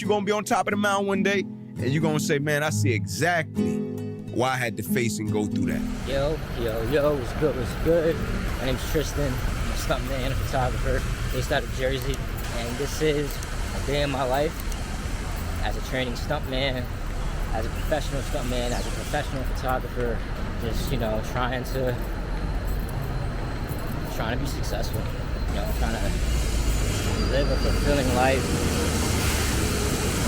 You're gonna be on top of the mountain one day, and you're gonna say, man, I see exactly why I had to face and go through that. Yo, what's good, what's good? My name's Tristan, I'm a stuntman, a photographer, based out of Jersey, and this is a day in my life as a training stuntman, as a professional stuntman, as a professional photographer, just, you know, trying to be successful, you know, trying to live a fulfilling life,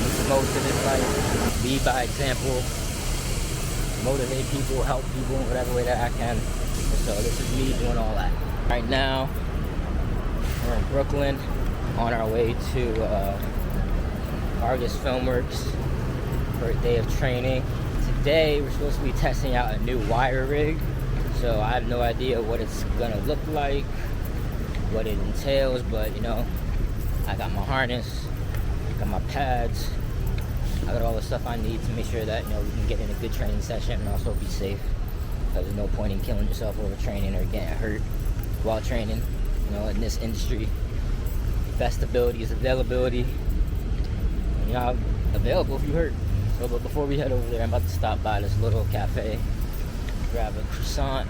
make the most of this life, lead by example, motivate people, help people in whatever way that I can. And so this is me doing all that. Right now, we're in Brooklyn on our way to Argus Filmworks for a day of training. Today, we're supposed to be testing out a new wire rig. So I have no idea what it's gonna look like, what it entails, but you know, I got my harness, got my pads, I got all the stuff I need to make sure that, you know, we can get in a good training session and also be safe. Because there's no point in killing yourself over training or getting hurt while training. You know, in this industry, best ability is availability. And, you know, I'm available if you hurt. So, but before we head over there, I'm about to stop by this little cafe, grab a croissant,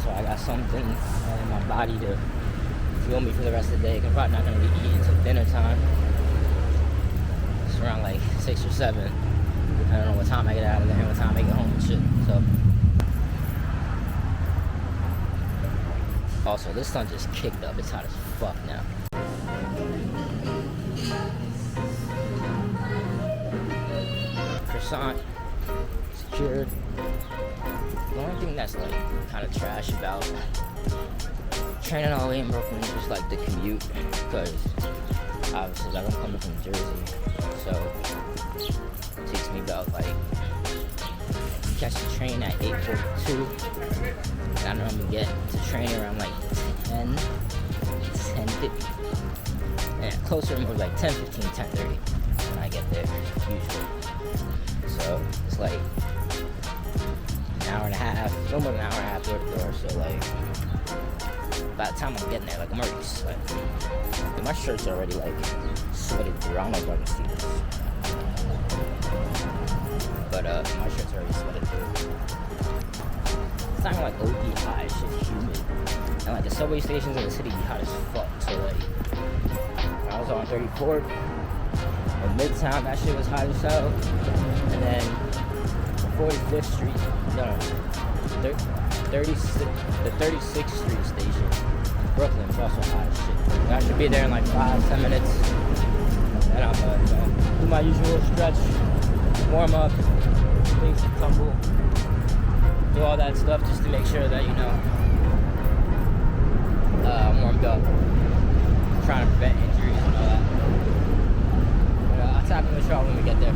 so I got something in my body to fuel me for the rest of the day. I'm probably not going to be eating until dinner time. It's around like 6 or 7. I don't know what time I get out of there and what time I get home and shit. So, also, this sun just kicked up. It's hot as fuck now. Croissant secured. The only thing that's like kind of trash about training all the way in Brooklyn is just like the commute, because obviously like, I'm coming from Jersey, so it takes me about like, catch the train at 8:42, and I normally get to training around like 10:50, and closer more like 10:15, 10:30 when I get there usually. So it's like an hour and a half, no more than an hour and a half door to door. So like, by the time I'm getting there, like I'm already sweating. Like, my shirt's already like sweated through. I don't know if I can see this, but my shirt's already sweated through. It's not even like OD hot, it's just humid. And like the subway stations in the city be hot as fuck. So like, when I was on 34th or Midtown, that shit was hot as hell. And then 45th Street, no, 36th Street station, Brooklyn, is also hot as shit. And I should be there in like 5-10 minutes. And I'm gonna, you know, do my usual stretch, warm up, things to tumble, do all that stuff just to make sure that, you know, I'm warmed up, trying to prevent injuries and all that. But I'll tap in with y'all when we get there.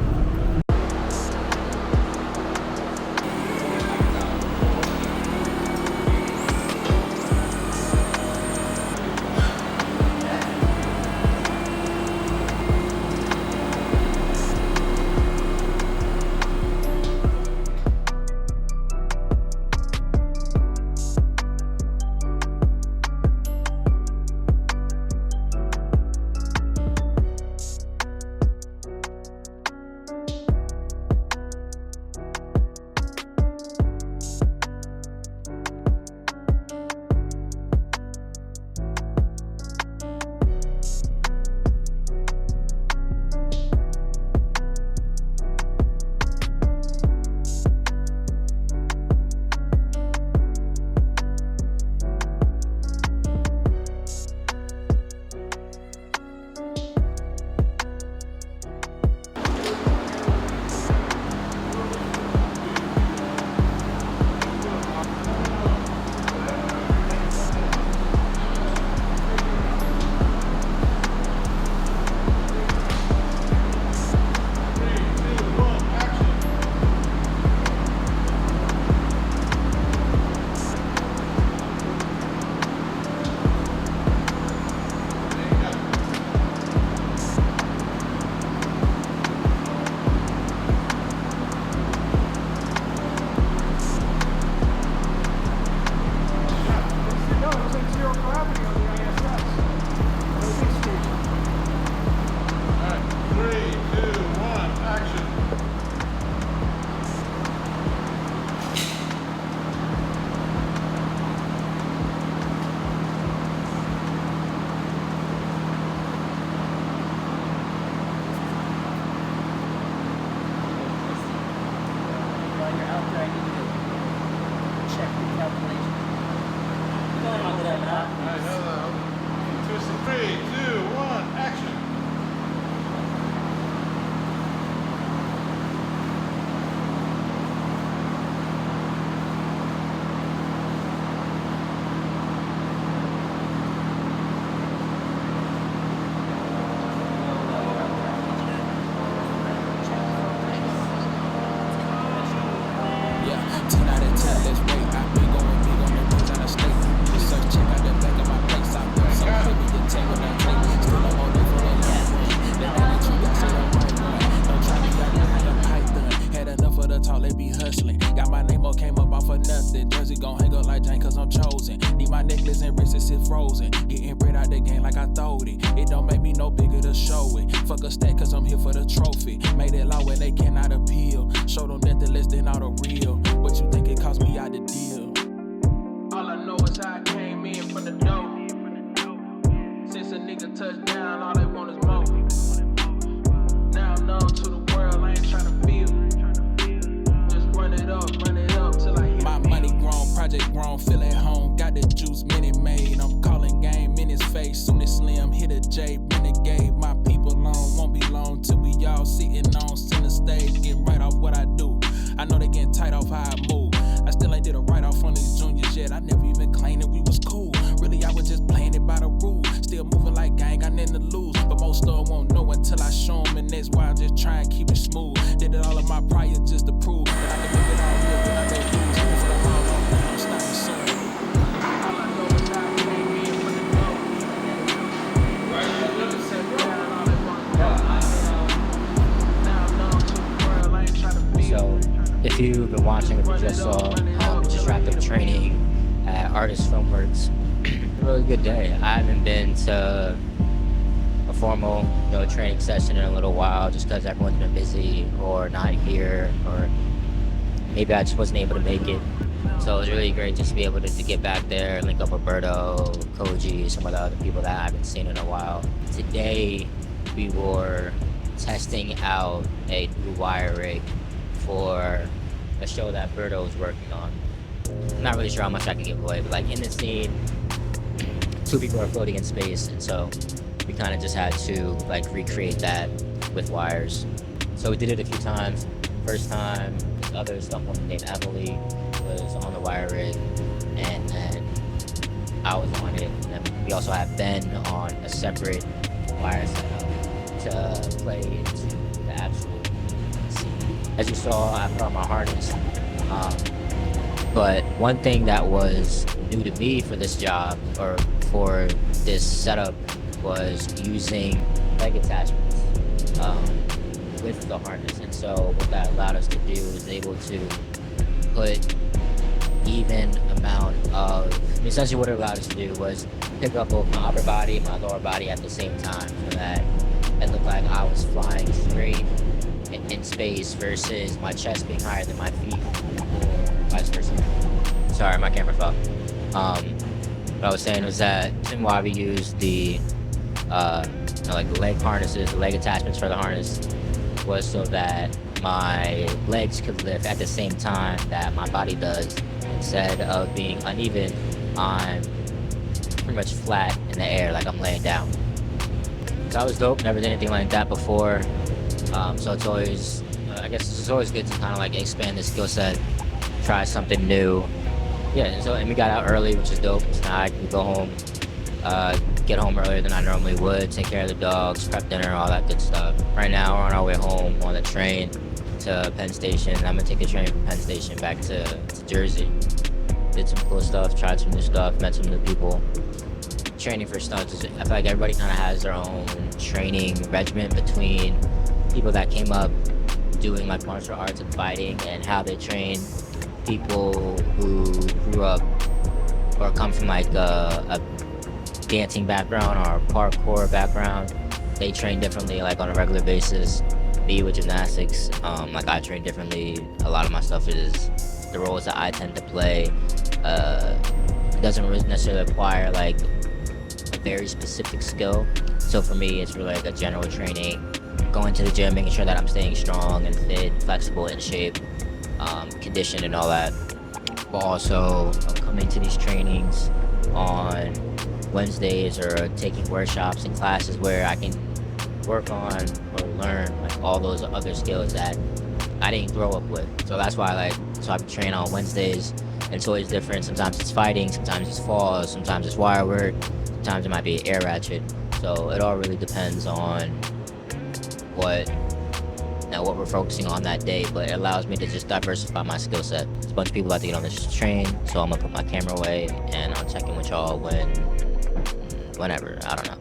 Fuck a stat cause I'm here for the trophy. Made it law when they cannot appeal. Show them nothing less than all the real. What you think it cost me out the deal? All I know is how I came in from the door. Since a nigga touched down, all they want is more. Now I'm known to the world, I ain't tryna feel. Just run it up till I hit. My money grown, project grown, feel at home. Got the juice, minute made. I'm calling game in his face. Soon as Slim hit a J, renegade. My people long, won't be long till we all sitting on center stage, getting right off what I do. I know they getting tight off how I move. I still ain't did a write-off on these juniors yet. I never even claimed that we was cool. Really, I was just playing it by the rules. Still moving like gang, got nothing to lose. But most of them won't know until I show them, and that's why I'm just trying to keep it smooth. Did it all of my prior just to prove that I can make it all real when I make moves. Even for the hard road, but I'm stopping soon. All I know is how I came in from the door. Right, now I'm known to the world, I ain't trying to feel. So, if you've been watching what you just saw, we just wrapped up training at Artist Filmworks. Really good day. I haven't been to a formal, training session in a little while, just because everyone's been busy or not here, or maybe I just wasn't able to make it. So it was really great just to be able to get back there, link up with Berto, Koji, some of the other people that I haven't seen in a while. Today we were testing out a new wire rig for a show that Berto was working on. I'm not really sure how much I can give away, but like in the scene, 2 people are floating in space, and so we kind of just had to like recreate that with wires. So we did it a few times. First time, the other stuntwoman named Emily was on the wire rig, and then I was on it. And then we also had Ben on a separate wire setup to play into the actual scene. As you saw, I put on my harness. But one thing that was new to me for this job, or for this setup, was using leg attachments with the harness. And so what that allowed us to do was able to put even amount of, essentially what it allowed us to do was pick up both my upper body and my lower body at the same time, so that it looked like I was flying straight in space versus my chest being higher than my feet, or vice versa. Sorry, my camera fell. What I was saying was that the reason why we used the like the leg harnesses, the leg attachments for the harness, was so that my legs could lift at the same time that my body does. Instead of being uneven, I'm pretty much flat in the air, like I'm laying down. So that was dope. Never did anything like that before. So it's always, I guess it's always good to kind of like expand the skill set, try something new. Yeah, and we got out early, which is dope. So now I can go home, get home earlier than I normally would, take care of the dogs, prep dinner, all that good stuff. Right now, we're on our way home on the train to Penn Station. I'm gonna take the train from Penn Station back to Jersey. Did some cool stuff, tried some new stuff, met some new people. Training for stunts, I feel like everybody kind of has their own training regimen between people that came up doing like martial arts and fighting, and how they train people who grew up or come from like a dancing background or a parkour background. They train differently, like on a regular basis. Me with gymnastics, like I train differently. A lot of my stuff is the roles that I tend to play. It doesn't really necessarily require like a very specific skill. So for me, it's really like a general training, going to the gym, making sure that I'm staying strong and fit, flexible, in shape, conditioned and all that. But also coming to these trainings on Wednesdays or taking workshops and classes where I can work on or learn like all those other skills that I didn't grow up with. So that's why I train on Wednesdays, and it's always different. Sometimes it's fighting, sometimes it's falls, sometimes it's wire work, sometimes it might be air ratchet. So it all really depends on what we're focusing on that day, but it allows me to just diversify my skill set. There's a bunch of people about to get on this train, so I'm gonna put my camera away and I'll check in with y'all whenever, I don't know.